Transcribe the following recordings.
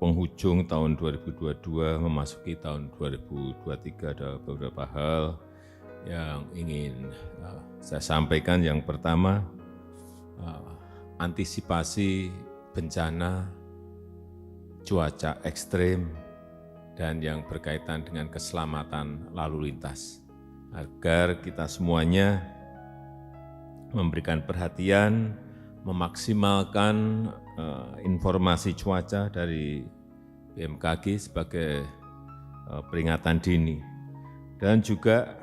penghujung tahun 2022 memasuki tahun 2023 ada beberapa hal yang ingin saya sampaikan. Yang pertama, antisipasi bencana cuaca ekstrim dan yang berkaitan dengan keselamatan lalu lintas, agar kita semuanya memberikan perhatian, memaksimalkan informasi cuaca dari BMKG sebagai peringatan dini, dan juga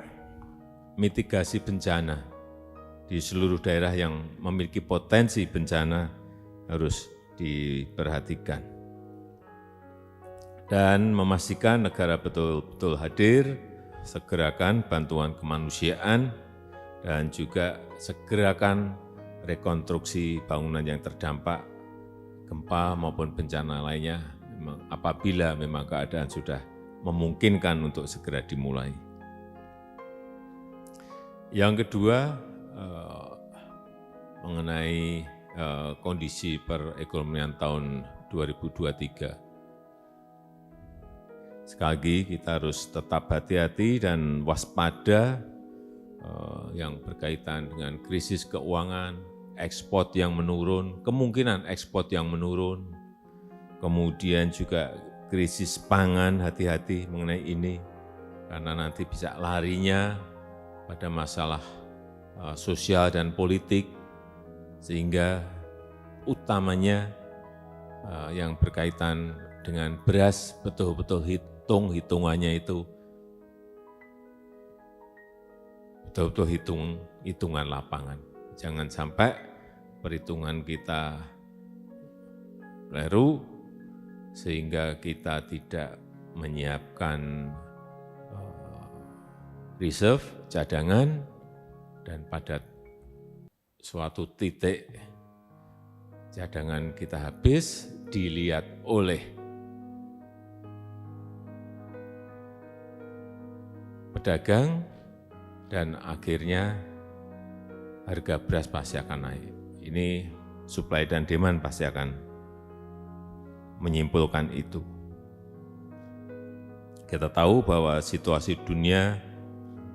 mitigasi bencana di seluruh daerah yang memiliki potensi bencana harus diperhatikan, dan memastikan negara betul-betul hadir, segerakan bantuan kemanusiaan, dan juga segerakan rekonstruksi bangunan yang terdampak gempa maupun bencana lainnya apabila memang keadaan sudah memungkinkan untuk segera dimulai. Yang kedua, mengenai kondisi perekonomian tahun 2023. Sekali lagi kita harus tetap hati-hati dan waspada yang berkaitan dengan krisis keuangan, ekspor yang menurun, kemungkinan ekspor yang menurun, kemudian juga krisis pangan, hati-hati mengenai ini, karena nanti bisa larinya pada masalah sosial dan politik, sehingga utamanya yang berkaitan dengan beras betul-betul hitungannya itu betul-betul hitungan lapangan. Jangan sampai perhitungan kita keliru sehingga kita tidak menyiapkan reserve, cadangan, dan pada suatu titik cadangan kita habis, dilihat oleh pedagang, dan akhirnya harga beras pasti akan naik. Ini supply dan demand pasti akan menyimpulkan itu. Kita tahu bahwa situasi dunia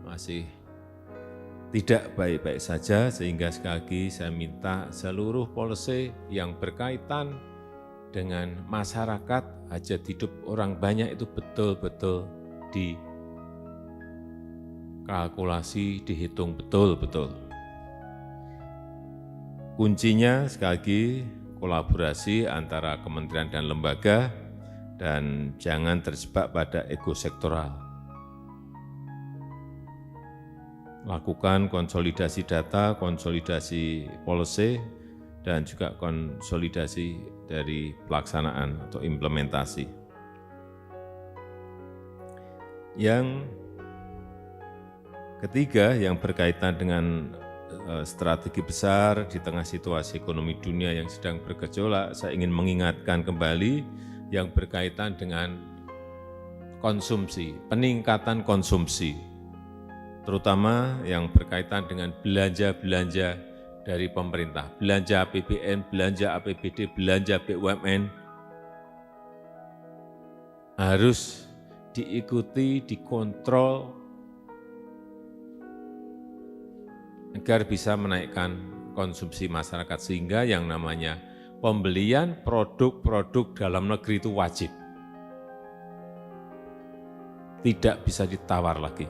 masih tidak baik-baik saja, sehingga sekali lagi saya minta seluruh policy yang berkaitan dengan masyarakat, hajat hidup orang banyak itu betul-betul dikalkulasi, dihitung betul-betul. Kuncinya sekali lagi kolaborasi antara kementerian dan lembaga, dan jangan terjebak pada ego sektoral. Lakukan konsolidasi data, konsolidasi policy, dan juga konsolidasi dari pelaksanaan atau implementasi. Yang ketiga, yang berkaitan dengan strategi besar di tengah situasi ekonomi dunia yang sedang bergejolak, saya ingin mengingatkan kembali yang berkaitan dengan konsumsi, peningkatan konsumsi, terutama yang berkaitan dengan belanja-belanja dari pemerintah, belanja APBN, belanja APBD, belanja BUMN, harus diikuti, dikontrol, agar bisa menaikkan konsumsi masyarakat, sehingga yang namanya pembelian produk-produk dalam negeri itu wajib. Tidak bisa ditawar lagi.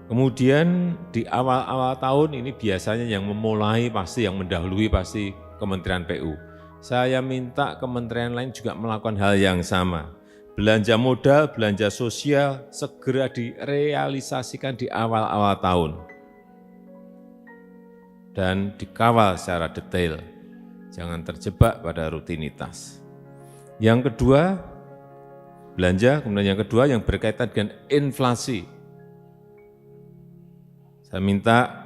Kemudian di awal-awal tahun ini biasanya yang memulai pasti, yang mendahului pasti Kementerian PU. Saya minta kementerian lain juga melakukan hal yang sama. Belanja modal, belanja sosial segera direalisasikan di awal-awal tahun dan dikawal secara detail. Jangan terjebak pada rutinitas. Yang kedua, belanja. Kemudian yang kedua yang berkaitan dengan inflasi. Saya minta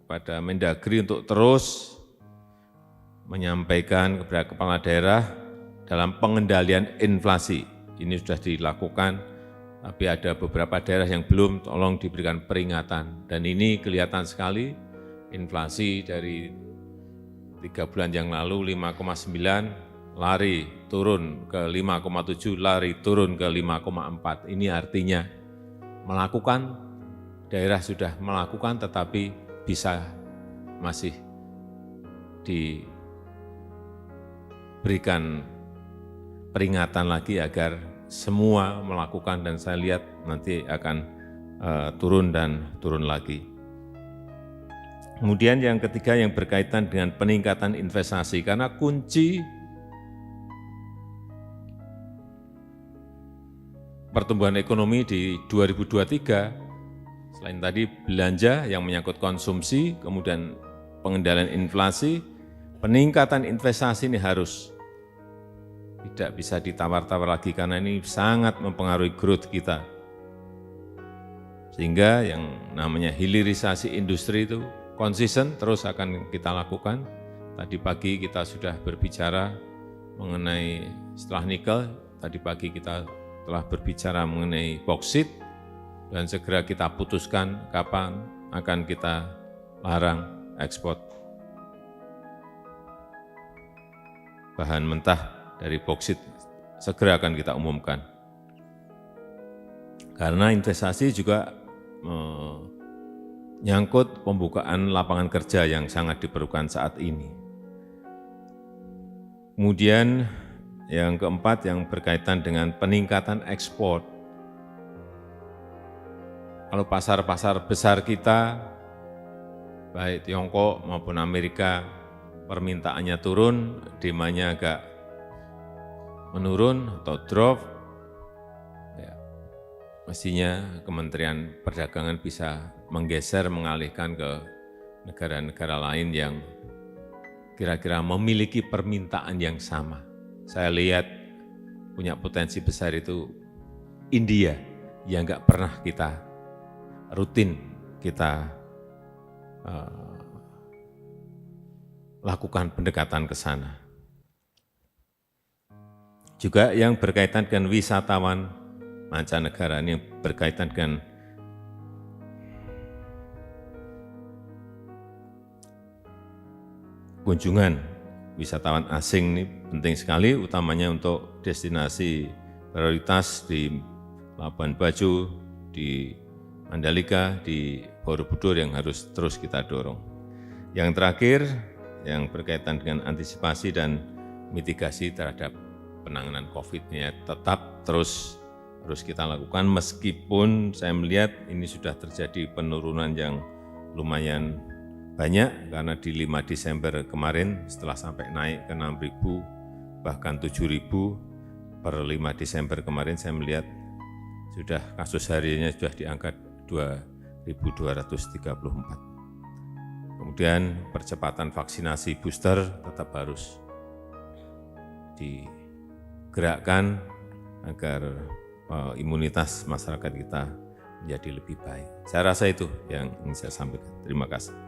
kepada Mendagri untuk terus menyampaikan kepada kepala daerah dalam pengendalian inflasi. Ini sudah dilakukan, tapi ada beberapa daerah yang belum, tolong diberikan peringatan. Dan ini kelihatan sekali, inflasi dari 3 bulan yang lalu 5,9, lari turun ke 5,7, lari turun ke 5,4. Ini artinya melakukan, daerah sudah melakukan tetapi bisa masih diberikan peringatan lagi agar semua melakukan, dan saya lihat nanti akan turun dan turun lagi. Kemudian yang ketiga yang berkaitan dengan peningkatan investasi, karena kunci pertumbuhan ekonomi di 2023, selain tadi belanja yang menyangkut konsumsi, kemudian pengendalian inflasi, peningkatan investasi ini harus tidak bisa ditawar-tawar lagi karena ini sangat mempengaruhi growth kita. Sehingga yang namanya hilirisasi industri itu konsisten terus akan kita lakukan. Tadi pagi kita sudah berbicara mengenai setelah nikel, tadi pagi kita telah berbicara mengenai boksit, dan segera kita putuskan kapan akan kita larang ekspor bahan mentah dari boksit, segera akan kita umumkan. Karena investasi juga menyangkut pembukaan lapangan kerja yang sangat diperlukan saat ini. Kemudian yang keempat yang berkaitan dengan peningkatan ekspor. Kalau pasar-pasar besar kita, baik Tiongkok maupun Amerika, permintaannya turun, demandnya agak menurun atau drop, ya, mestinya Kementerian Perdagangan bisa menggeser, mengalihkan ke negara-negara lain yang kira-kira memiliki permintaan yang sama. Saya lihat punya potensi besar itu India, yang nggak pernah kita rutin kita lakukan pendekatan ke sana. Juga yang berkaitan dengan wisatawan mancanegara, ini yang berkaitan dengan kunjungan wisatawan asing ini penting sekali, utamanya untuk destinasi prioritas di Labuan Bajo, di Mandalika, di Borobudur yang harus terus kita dorong. Yang terakhir, yang berkaitan dengan antisipasi dan mitigasi terhadap penanganan COVID-19 tetap terus kita lakukan, meskipun saya melihat ini sudah terjadi penurunan yang lumayan banyak, karena di 5 Desember kemarin setelah sampai naik ke 6.000 bahkan 7.000 per 5 Desember kemarin saya melihat sudah kasus hariannya sudah di angka 2.234. Kemudian percepatan vaksinasi booster tetap harus digerakkan agar imunitas masyarakat kita menjadi lebih baik. Saya rasa itu yang ingin saya sampaikan. Terima kasih.